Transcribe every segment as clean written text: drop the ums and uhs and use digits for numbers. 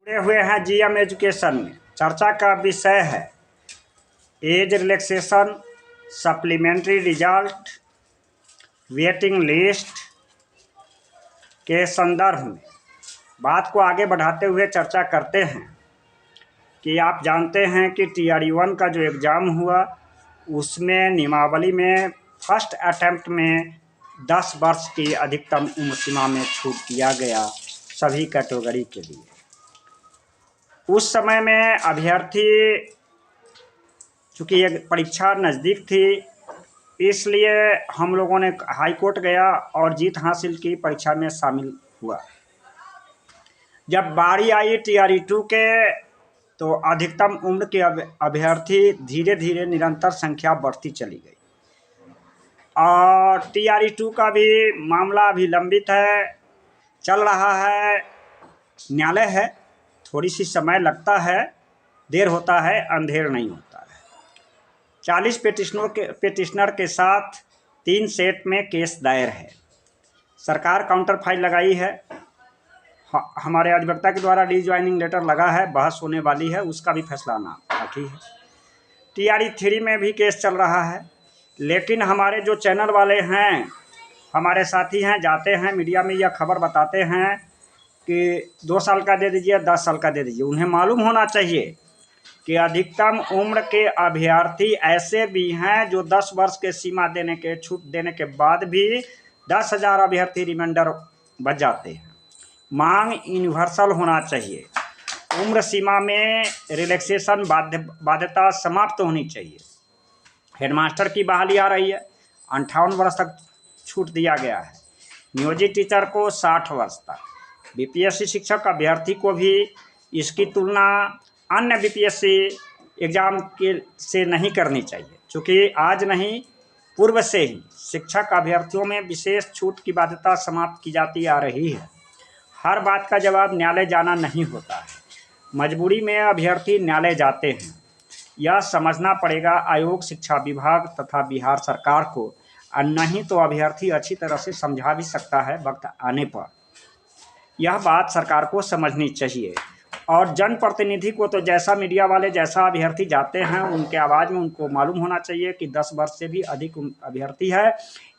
जुड़े हुए हैं जीएम एजुकेशन में। चर्चा का विषय है age relaxation, supplementary result, waiting list के संदर्भ में बात को आगे बढ़ाते हुए चर्चा करते हैं कि आप जानते हैं कि TRE-1 का जो एग्ज़ाम हुआ उसमें नियमावली में फर्स्ट अटेम्प्ट में 10 वर्ष की अधिकतम उम्र सीमा में छूट दिया गया सभी कैटेगरी के लिए। उस समय में अभ्यर्थी, चूँकि ये परीक्षा नज़दीक थी, इसलिए हम लोगों ने हाई कोर्ट गया और जीत हासिल की, परीक्षा में शामिल हुआ। जब बारी आई TRE-2 के तो अधिकतम उम्र के अभ्यर्थी धीरे धीरे निरंतर संख्या बढ़ती चली गई और TRE-2 का भी मामला अभी लंबित है, चल रहा है, न्यायालय है, थोड़ी सी समय लगता है, देर होता है, अंधेर नहीं होता है। 40 पेटिशनर के साथ 3 सेट में केस दायर है। सरकार काउंटर फाइल लगाई है, हमारे अधिवक्ता के द्वारा रीज्वाइनिंग लेटर लगा है, बहस होने वाली है, उसका भी फैसला आना बाकी है। TRE-3 में भी केस चल रहा है, लेकिन हमारे जो चैनल वाले हैं, हमारे साथी हैं, जाते हैं मीडिया में यह खबर बताते हैं कि 2 साल का दे दीजिए, 10 साल का दे दीजिए। उन्हें मालूम होना चाहिए कि अधिकतम उम्र के अभ्यर्थी ऐसे भी हैं जो 10 वर्ष के सीमा देने के छूट देने के बाद भी 10,000 अभ्यर्थी रिमाइंडर बच जाते हैं। मांग यूनिवर्सल होना चाहिए। उम्र सीमा में रिलैक्सेशन बाध्यता समाप्त होनी चाहिए। हेडमास्टर की बहाली आ रही है, 58 वर्ष तक छूट दिया गया है। नियोजित टीचर को 60 वर्ष तक। BPSC शिक्षक अभ्यर्थी को भी इसकी तुलना अन्य BPSC एग्ज़ाम के से नहीं करनी चाहिए, क्योंकि आज नहीं पूर्व से ही शिक्षक अभ्यर्थियों में विशेष छूट की बाध्यता समाप्त की जाती आ रही है। हर बात का जवाब न्यायालय जाना नहीं होता है, मजबूरी में अभ्यर्थी न्यायालय जाते हैं। यह समझना पड़ेगा आयोग, शिक्षा विभाग तथा बिहार सरकार को, और नहीं तो अभ्यर्थी अच्छी तरह से समझा भी सकता है वक्त आने पर। यह बात सरकार को समझनी चाहिए और जनप्रतिनिधि को तो जैसा मीडिया वाले जैसा अभ्यर्थी जाते हैं उनके आवाज़ में उनको मालूम होना चाहिए कि 10 वर्ष से भी अधिक अभ्यर्थी है,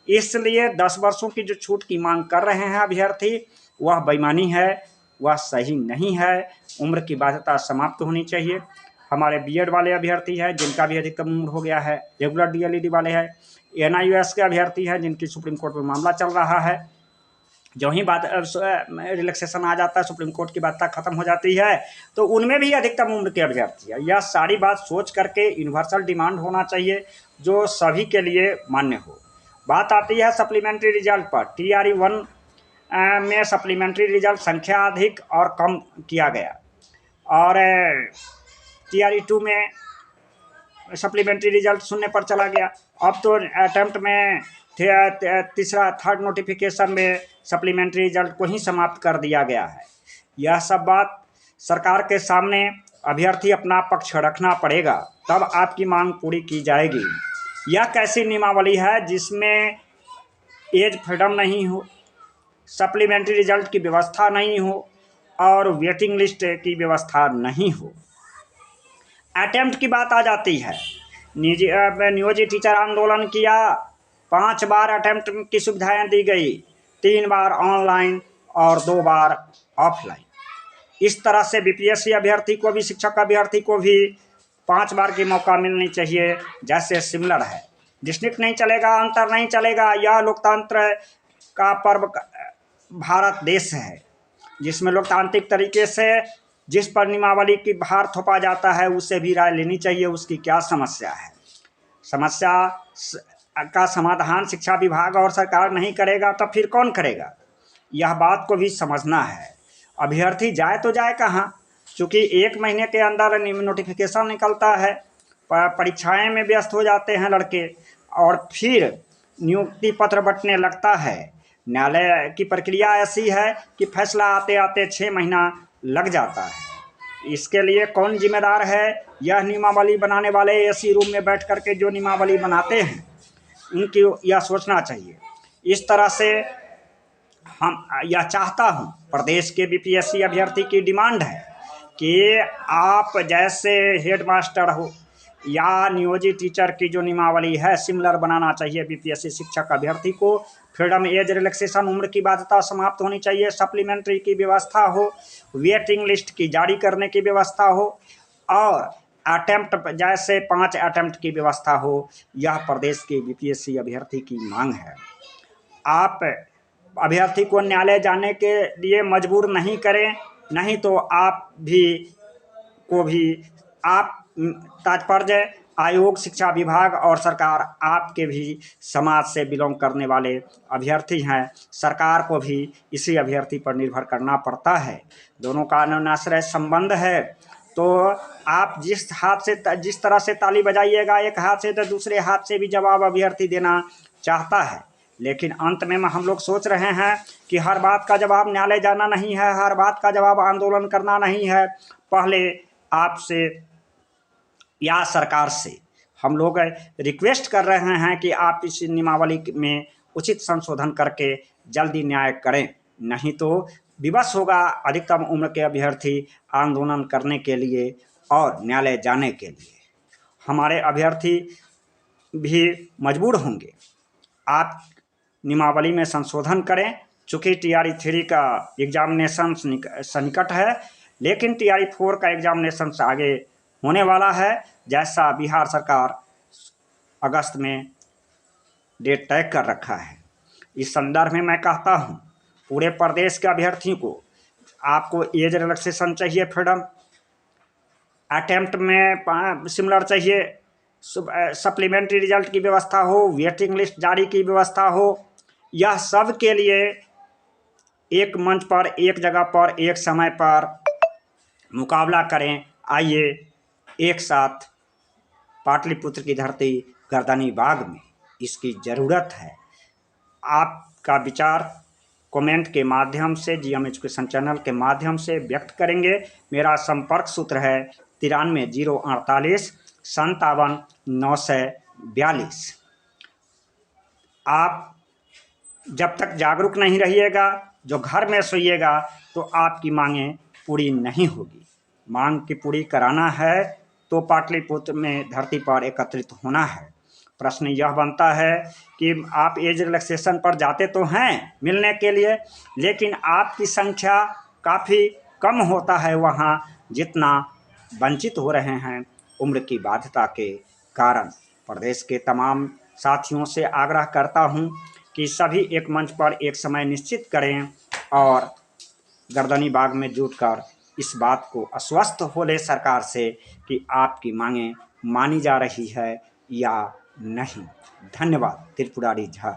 इसलिए 10 वर्षों की जो छूट की मांग कर रहे हैं अभ्यर्थी, वह बेईमानी है, वह सही नहीं है। उम्र की बाध्यता समाप्त होनी चाहिए। हमारे BED वाले अभ्यर्थी हैं जिनका भी अधिकतम उम्र हो गया है, रेगुलर DLED वाले हैं, NIOS के अभ्यर्थी हैं जिनकी सुप्रीम कोर्ट में मामला चल रहा है। जो ही बात रिलैक्सेशन आ जाता है, सुप्रीम कोर्ट की बात खत्म हो जाती है, तो उनमें भी अधिकतम उम्र के अभ्यर्थी है। यह सारी बात सोच करके यूनिवर्सल डिमांड होना चाहिए जो सभी के लिए मान्य हो। बात आती है सप्लीमेंट्री रिजल्ट पर। TRE-1 में सप्लीमेंट्री रिजल्ट संख्या अधिक और कम किया गया और TRE-2 में सप्लीमेंट्री रिजल्ट 0 पर चला गया। अब तो अटेम्प्ट में थर्ड नोटिफिकेशन में सप्लीमेंट्री रिजल्ट को ही समाप्त कर दिया गया है। यह सब बात सरकार के सामने अभ्यर्थी अपना पक्ष रखना पड़ेगा, तब आपकी मांग पूरी की जाएगी। यह कैसी नियमावली है जिसमें एज फ्रीडम नहीं हो, सप्लीमेंट्री रिजल्ट की व्यवस्था नहीं हो और वेटिंग लिस्ट की व्यवस्था नहीं हो। अटेम्प्ट की बात आ जाती है। नियोजित टीचर आंदोलन किया, 5 बार अटेम्प्ट की सुविधाएं दी गई, 3 बार ऑनलाइन और 2 बार ऑफलाइन। इस तरह से BPSC अभ्यर्थी को भी, शिक्षक अभ्यर्थी को भी 5 बार की मौका मिलनी चाहिए, जैसे सिमिलर है। डिस्ट्रिक्ट नहीं चलेगा, अंतर नहीं चलेगा। यह लोकतंत्र का पर्व भारत देश है जिसमें लोकतांत्रिक तरीके से जिस पर नियमावली की भार थोपा जाता है उससे भी राय लेनी चाहिए, उसकी क्या समस्या है। समस्या का समाधान शिक्षा विभाग और सरकार नहीं करेगा तो फिर कौन करेगा, यह बात को भी समझना है। अभ्यर्थी जाए तो जाए कहाँ, क्योंकि 1 महीने के अंदर नोटिफिकेशन निकलता है, परीक्षाएं में व्यस्त हो जाते हैं लड़के और फिर नियुक्ति पत्र बंटने लगता है। न्यायालय की प्रक्रिया ऐसी है कि फैसला आते आते 6 महीना लग जाता है। इसके लिए कौन जिम्मेदार है? यह नियमावली बनाने वाले AC रूम में बैठ करके जो नियमावली बनाते हैं उनकी यह सोचना चाहिए। इस तरह से हम यह चाहता हूँ, प्रदेश के BPSC अभ्यर्थी की डिमांड है कि आप जैसे हेडमास्टर हो या नियोजित टीचर की जो नियमावली है सिमिलर बनाना चाहिए बीपीएससी शिक्षक अभ्यर्थी को। फ्रीडम एज रिलैक्सेशन, उम्र की बाध्यता समाप्त होनी चाहिए। सप्लीमेंट्री की व्यवस्था हो, वेटिंग लिस्ट की जारी करने की व्यवस्था हो और अटेम्प्ट जैसे 5 अटेम्प्ट की व्यवस्था हो। यह प्रदेश के बीपीएससी अभ्यर्थी की मांग है। आप अभ्यर्थी को न्यायालय जाने के लिए मजबूर नहीं करें, नहीं तो आप तात्पर्य आयोग, शिक्षा विभाग और सरकार आपके भी समाज से बिलोंग करने वाले अभ्यर्थी हैं। सरकार को भी इसी अभ्यर्थी पर निर्भर करना पड़ता है। दोनों का अन्योन्याश्रय संबंध है। तो आप जिस तरह से ताली बजाइएगा एक हाथ से, तो दूसरे हाथ से भी जवाब अभ्यर्थी देना चाहता है। लेकिन अंत में हम लोग सोच रहे हैं कि हर बात का जवाब न्यायालय जाना नहीं है, हर बात का जवाब आंदोलन करना नहीं है। पहले आपसे या सरकार से हम लोग रिक्वेस्ट कर रहे हैं कि आप इस नियमावली में उचित संशोधन करके जल्दी न्याय करें, नहीं तो विवश होगा अधिकतम उम्र के अभ्यर्थी आंदोलन करने के लिए और न्यायालय जाने के लिए। हमारे अभ्यर्थी भी मजबूर होंगे। आप नियमावली में संशोधन करें। चूँकि TRE 3 का एग्जामिनेशन सन्निकट है, लेकिन TRE 4 का एग्जामिनेशन आगे होने वाला है, जैसा बिहार सरकार अगस्त में डेट तय कर रखा है। इस संदर्भ में मैं कहता हूँ पूरे प्रदेश के अभ्यर्थियों को, आपको एज रिलैक्सेशन चाहिए, फ्रीडम अटेम्प्ट में सिमिलर चाहिए, सप्लीमेंट्री रिजल्ट की व्यवस्था हो, वेटिंग लिस्ट जारी की व्यवस्था हो। यह सब के लिए एक मंच पर, एक जगह पर, एक समय पर मुकाबला करें। आइए एक साथ पाटलिपुत्र की धरती गर्दनी बाग में इसकी ज़रूरत है। आपका विचार कमेंट के माध्यम से, GM एजुकेशन चैनल के माध्यम से व्यक्त करेंगे। मेरा संपर्क सूत्र है 93 048 57 942। आप जब तक जागरूक नहीं रहिएगा, जो घर में सोइएगा, तो आपकी मांगें पूरी नहीं होगी। मांग की पूरी कराना है तो पाटलिपुत्र में धरती पर एकत्रित होना है। प्रश्न यह बनता है कि आप एज रिलैक्सेशन पर जाते तो हैं मिलने के लिए, लेकिन आपकी संख्या काफ़ी कम होता है वहाँ जितना वंचित हो रहे हैं उम्र की बाध्यता के कारण। प्रदेश के तमाम साथियों से आग्रह करता हूँ कि सभी एक मंच पर एक समय निश्चित करें और गर्दनी बाग में जुटकर इस बात को आश्वस्त हो ले सरकार से कि आपकी मांगें मानी जा रही है या नहीं। धन्यवाद। त्रिपुरारी झा।